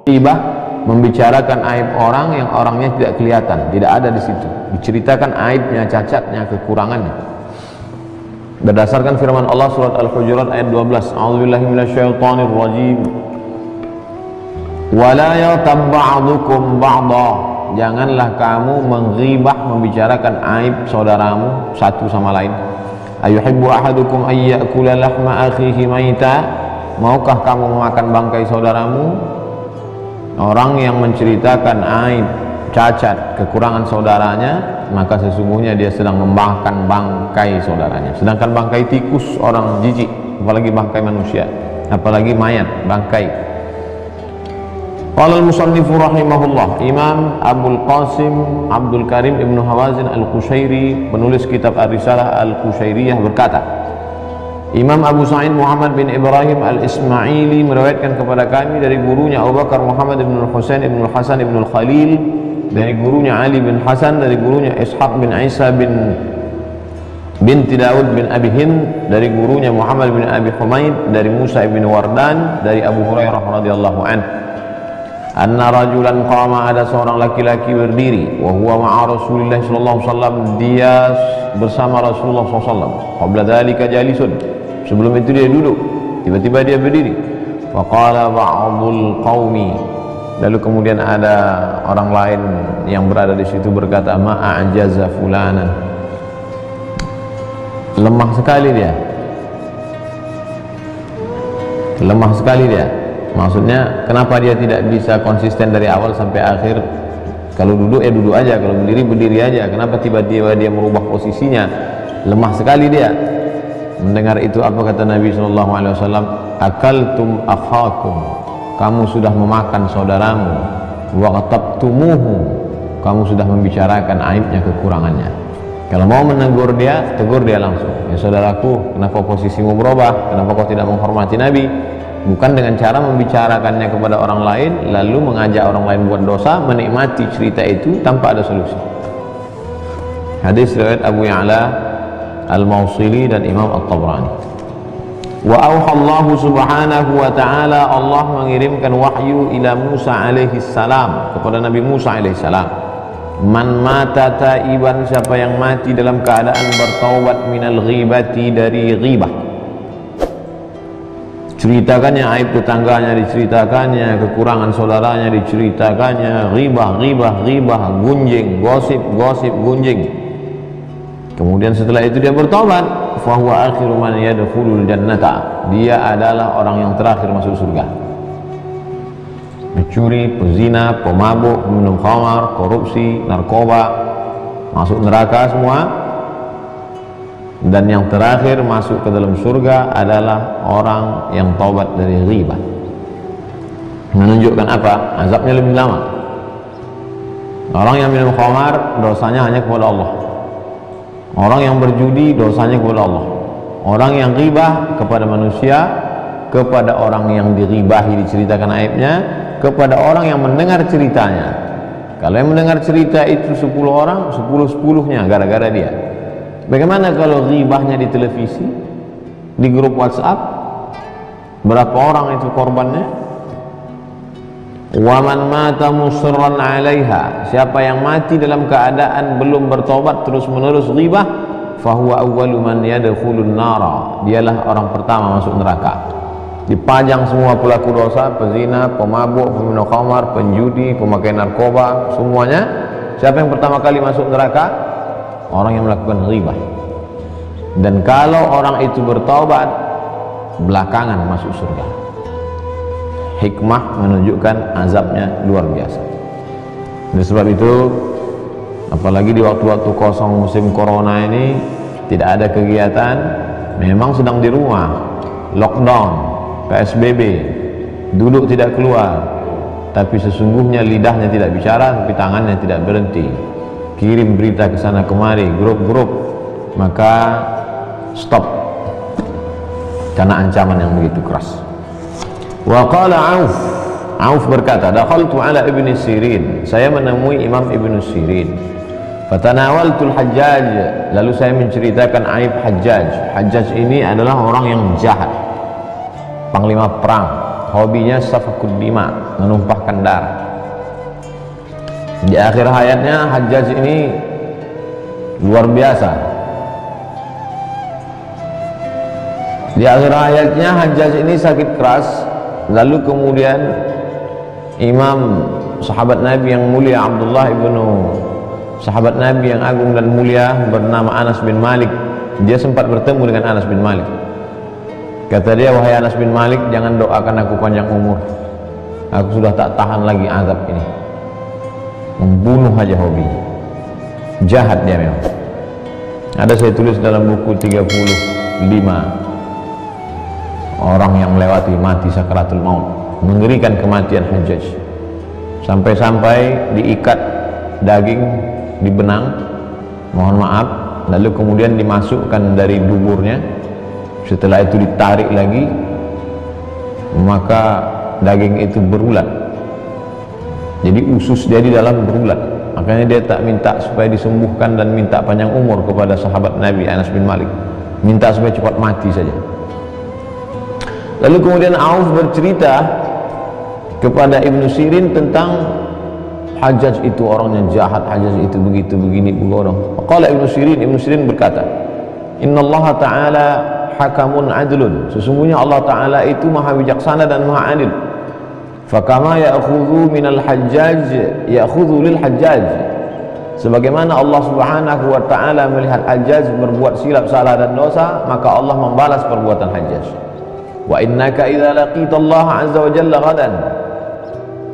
Ghibah membicarakan aib orang yang orangnya tidak kelihatan, tidak ada di situ. Diceritakan aibnya, cacatnya, kekurangannya. Berdasarkan firman Allah surat Al-Hujurat ayat 12, A'udzubillahi minasyaitonir rajim. Wala yaghtab ba'dukum ba'dha. Janganlah kamu menghibah, membicarakan aib saudaramu satu sama lain. Ayuhibbu ahadukum ay ya'kula lahma akhihi maita. Maukah kamu memakan bangkai saudaramu? Orang yang menceritakan aib, cacat, kekurangan saudaranya, maka sesungguhnya dia sedang memakan bangkai saudaranya. Sedangkan bangkai tikus orang jijik, apalagi bangkai manusia, apalagi mayat, bangkai. Qala al-musannifu rahimahullah, Imam Abul Qasim Abdul Karim Ibnu Hawazin Al-Qushairi, penulis kitab Ar-Risalah Al-Qushairiyah, berkata, Imam Abu Sa'id Muhammad bin Ibrahim Al-Ismaili meriwayatkan kepada kami dari gurunya Abu Bakar Muhammad bin Al-Husain bin Al-Hasan bin Al-Khalil, dari gurunya Ali bin Hasan, dari gurunya Ishaq bin Isa binti Daud bin Abi Hind, dari gurunya Muhammad bin Abi Humaid, dari Musa bin Wardan, dari Abu Hurairah radhiyallahu anhu, anna rajulan qama, ada seorang laki-laki berdiri, wa huwa ma'a Rasulillah sallallahu alaihi wasallam, dia bersama Rasulullah sallallahu alaihi wasallam, qabla dzalika jalisun, sebelum itu dia duduk, tiba-tiba dia berdiri. Faqala ba'dul qaumi, lalu kemudian ada orang lain yang berada di situ berkata, ma'ajaza fulanan, lemah sekali dia, lemah sekali dia. Maksudnya kenapa dia tidak bisa konsisten dari awal sampai akhir? Kalau duduk ya duduk aja, kalau berdiri berdiri aja. Kenapa tiba-tiba dia merubah posisinya? Lemah sekali dia. Mendengar itu apa kata Nabi SAW? Akaltum akhakum, kamu sudah memakan saudaramu. Wa qatabtumuhu, kamu sudah membicarakan aibnya, kekurangannya. Kalau mau menegur dia, tegur dia langsung. Ya saudaraku, kenapa posisimu berubah? Kenapa kau tidak menghormati Nabi? Bukan dengan cara membicarakannya kepada orang lain lalu mengajak orang lain buat dosa, menikmati cerita itu tanpa ada solusi. Hadis riwayat Abu Ya'la Al-Mawsili dan Imam At-Tabrani. Wa auhallahu subhanahu wa ta'ala, Allah mengirimkan wahyu ila Musa alaihi salam, kepada Nabi Musa alaihi salam. Man mata taiban, siapa yang mati dalam keadaan bertaubat, minal ghibati, dari ghibah. Ceritakannya aib tetangganya, diceritakannya kekurangan saudaranya, diceritakannya ghibah, gunjing, gosip, gunjing. Kemudian setelah itu dia bertobat, fahuwa akhiru man yadkhulul jannata, dia adalah orang yang terakhir masuk surga. Mencuri, pezina, pemabuk, minum khamar, korupsi, narkoba, masuk neraka semua. Dan yang terakhir masuk ke dalam surga adalah orang yang taubat dari ghibah. Menunjukkan apa? Azabnya lebih lama. Orang yang minum khamar dosanya hanya kepada Allah. Orang yang berjudi dosanya kepada Allah. Orang yang ghibah kepada manusia, kepada orang yang dighibahi, diceritakan aibnya, kepada orang yang mendengar ceritanya. Kalau yang mendengar cerita itu 10 orang, 10-10-nya gara-gara dia. Bagaimana kalau ghibahnya di televisi, di grup WhatsApp? Berapa orang itu korbannya? Wa man mata musirran 'alaiha, siapa yang mati dalam keadaan belum bertobat terus-menerus ghibah, fahuwa awwalu man yadkhulun nara, dialah orang pertama masuk neraka. Dipajang semua pelaku dosa, pezina, pemabuk, peminum khamar, penjudi, pemakai narkoba, semuanya. Siapa yang pertama kali masuk neraka? Orang yang melakukan ghibah. Dan kalau orang itu bertaubat, belakangan masuk surga. Hikmah menunjukkan azabnya luar biasa. Oleh sebab itu, apalagi di waktu-waktu kosong musim corona ini, tidak ada kegiatan, memang sedang di rumah, lockdown, PSBB, duduk tidak keluar, tapi sesungguhnya lidahnya tidak bicara, tapi tangannya tidak berhenti, kirim berita ke sana kemari, grup-grup, maka stop, karena ancaman yang begitu keras. Wa qala Auf, Auf berkata, dakhaltu ala Ibnu Sirin, saya menemui Imam Ibnu Sirin. Fatanawaltul Hajjaj, lalu saya menceritakan aib Hajjaj. Hajjaj ini adalah orang yang jahat, panglima perang, hobinya safakud dima, menumpahkan darah. Di akhir hayatnya Hajjaj ini luar biasa. Di akhir hayatnya Hajjaj ini sakit keras. Lalu kemudian Imam sahabat Nabi yang mulia Abdullah ibnu sahabat Nabi yang agung dan mulia bernama Anas bin Malik, dia sempat bertemu dengan Anas bin Malik. Kata dia, wahai Anas bin Malik, jangan doakan aku panjang umur, aku sudah tak tahan lagi azab ini. Membunuh aja hobinya, jahat dia memang. Ada saya tulis dalam buku 35 orang yang melewati mati sakaratul maut, mengerikan kematian Hajjaj. Sampai-sampai diikat daging di benang, mohon maaf, lalu kemudian dimasukkan dari duburnya. Setelah itu ditarik lagi, maka daging itu berulat. Jadi usus dia di dalam berulat. Makanya dia tak minta supaya disembuhkan dan minta panjang umur kepada sahabat Nabi Anas bin Malik, minta supaya cepat mati saja. Lalu kemudian Auf bercerita kepada Ibnu Sirin tentang Hajjaj itu orangnya jahat, Hajjaj itu begitu begini begitu. Qala Ibnu Sirin berkata, innallaha ta'ala hakamun adlun, sesungguhnya Allah Ta'ala itu maha bijaksana dan maha adil. Fakama ya'khudhu minal Hajjaj ya'khudhu lil Hajjaj, sebagaimana Allah Subhanahu wa Ta'ala melihat Hajjaj berbuat silap, salah dan dosa, maka Allah membalas perbuatan Hajjaj. Wa innaka idza laqita Allah azza wa jalla ghadan,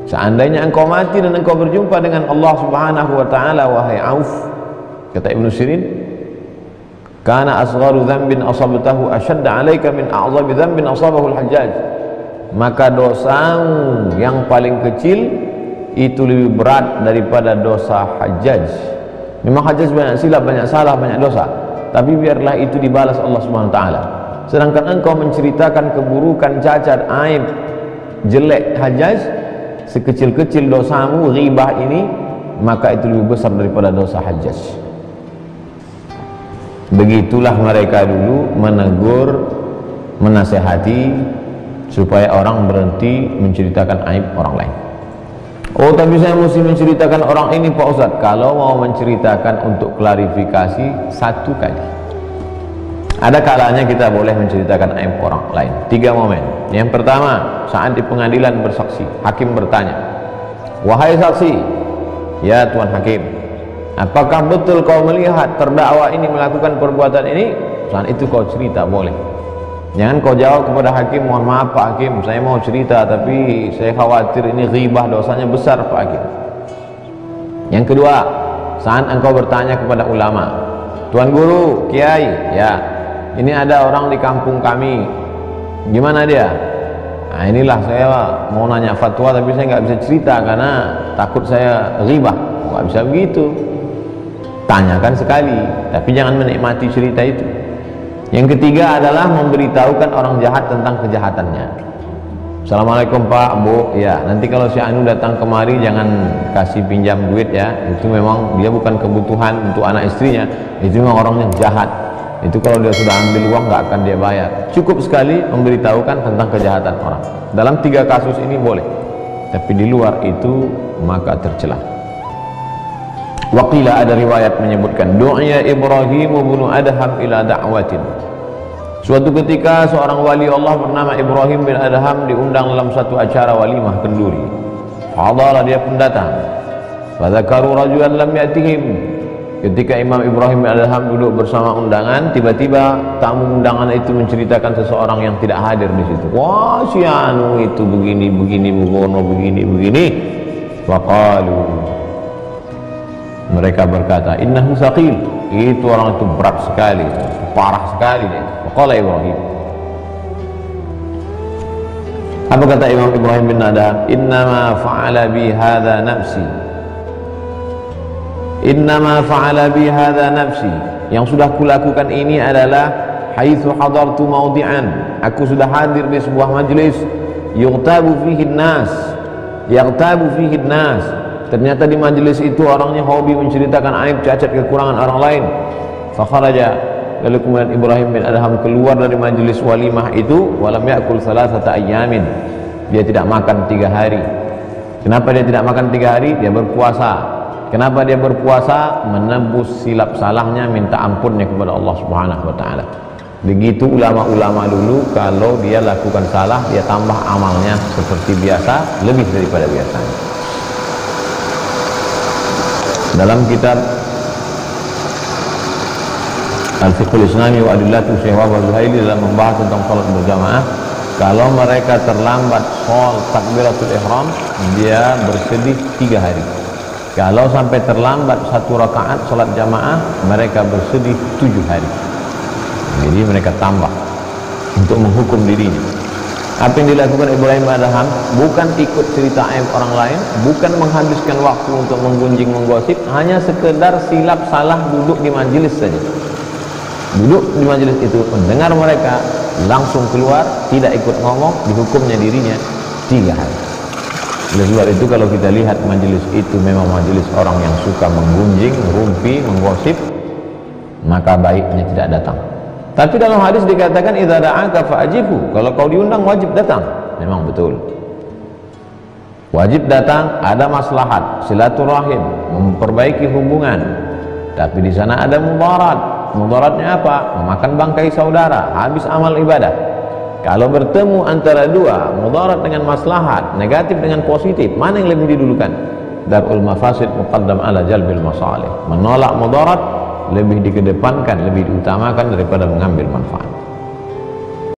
seandainya engkau mati dan engkau berjumpa dengan Allah Subhanahu wa Ta'ala, wahai Auf, kata Ibnu Sirin, kana asgharu dhanbin asabtahu ashadda 'alaika min a'zabi dhanbin asabahu al-Hajjaj, maka dosamu yang paling kecil itu lebih berat daripada dosa Hajjaj. Memang Hajjaj banyak silap, banyak salah, banyak dosa, tapi biarlah itu dibalas Allah Subhanahu wa Ta'ala. Sedangkan engkau menceritakan keburukan, cacat, aib, jelek Hajjaj, sekecil-kecil dosamu ghibah ini, maka itu lebih besar daripada dosa Hajjaj. Begitulah mereka dulu menegur, menasehati supaya orang berhenti menceritakan aib orang lain. Oh, tapi saya mesti menceritakan orang ini Pak Ustadz. Kalau mau menceritakan untuk klarifikasi, satu kali. Ada kalanya kita boleh menceritakan aib orang lain. 3 momen. Yang pertama, saat di pengadilan bersaksi, hakim bertanya, wahai saksi, ya Tuan Hakim, apakah betul kau melihat terdakwa ini melakukan perbuatan ini? Saat itu kau cerita, boleh. Jangan kau jawab kepada hakim, mohon maaf Pak Hakim, saya mau cerita tapi saya khawatir ini ghibah, dosanya besar Pak Hakim. Yang kedua, saat engkau bertanya kepada ulama, Tuan Guru, Kiai, ya, ini ada orang di kampung kami, gimana dia? Nah, inilah saya mau nanya fatwa tapi saya nggak bisa cerita karena takut saya ghibah. Nggak bisa begitu, tanyakan sekali, tapi jangan menikmati cerita itu. Yang ketiga adalah memberitahukan orang jahat tentang kejahatannya. Assalamualaikum Pak, Bu, ya, nanti kalau si Anu datang kemari jangan kasih pinjam duit ya, itu memang dia bukan kebutuhan untuk anak istrinya, itu memang orangnya jahat, itu kalau dia sudah ambil uang nggak akan dia bayar. Cukup sekali memberitahukan tentang kejahatan orang. Dalam 3 kasus ini boleh, tapi di luar itu maka tercela. Waqila, ada riwayat menyebutkan, du'iya Ibrahim bin Adham ila da'watin. Suatu ketika seorang wali Allah bernama Ibrahim bin Adham diundang dalam satu acara walimah kenduri. Hadara, dia pun datang. Fadzakaru rajulan lam yatihim. Ketika Imam Ibrahim bin Adham duduk bersama undangan, tiba-tiba tamu undangan itu menceritakan seseorang yang tidak hadir di situ. Wah, si Anu itu begini begini begini. Faqalu, mereka berkata, innahu saqil, itu orang itu berat sekali, parah sekali dia. Qala Ibrahim, apa kata Imam Ibrahim bin Adham? Innama fa'ala bi hadha nafsi, innama fa'ala bi hadha nafsi, yang sudah kulakukan ini adalah haitsu hadartu maudi'an, aku sudah hadir di sebuah majlis yughtabu fihi nas, Yaqtabu fihi nas, ternyata di majelis itu orangnya hobi menceritakan aib, cacat, kekurangan orang lain. Fakharaja, lalu kemudian Ibrahim bin Adham keluar dari majelis walimah itu, walam ya'kul salasata ayyamin, dia tidak makan 3 hari. Kenapa dia tidak makan 3 hari? Dia berpuasa. Kenapa dia berpuasa? Menebus silap salahnya, minta ampunnya kepada Allah Subhanahu wa taala. Begitu ulama-ulama dulu, kalau dia lakukan salah, dia tambah amalnya seperti biasa, lebih daripada biasanya. Dalam kitab Al-Fiqhul Islami wa Adillatu Syekh Wahab Zuhaili dalam membahas tentang salat berjamaah, kalau mereka terlambat sholat takbiratul ihram, dia bersedih 3 hari. Kalau sampai terlambat 1 rakaat sholat jamaah, mereka bersedih 7 hari. Jadi mereka tambah untuk menghukum dirinya. Apa yang dilakukan Ibrahim Adham bukan ikut cerita aib orang lain, bukan menghabiskan waktu untuk menggunjing, menggosip, hanya sekedar silap salah duduk di majelis saja. Duduk di majelis itu, mendengar mereka, langsung keluar, tidak ikut ngomong, dihukumnya dirinya 3 hari. Oleh sebab itu kalau kita lihat majelis itu memang majelis orang yang suka menggunjing, merumpi, menggosip, maka baiknya tidak datang. Tapi dalam hadis dikatakan idza da'aka fa'ajibu, kalau kau diundang wajib datang. Memang betul, wajib datang, ada maslahat silaturahim, memperbaiki hubungan. Tapi di sana ada mudarat. Mudaratnya apa? Memakan bangkai saudara, habis amal ibadah. Kalau bertemu antara dua, mudarat dengan maslahat, negatif dengan positif, mana yang lebih didulukan? Darul mafasid muqaddam ala jalbil masalih. Menolak mudarat lebih dikedepankan, lebih diutamakan daripada mengambil manfaat.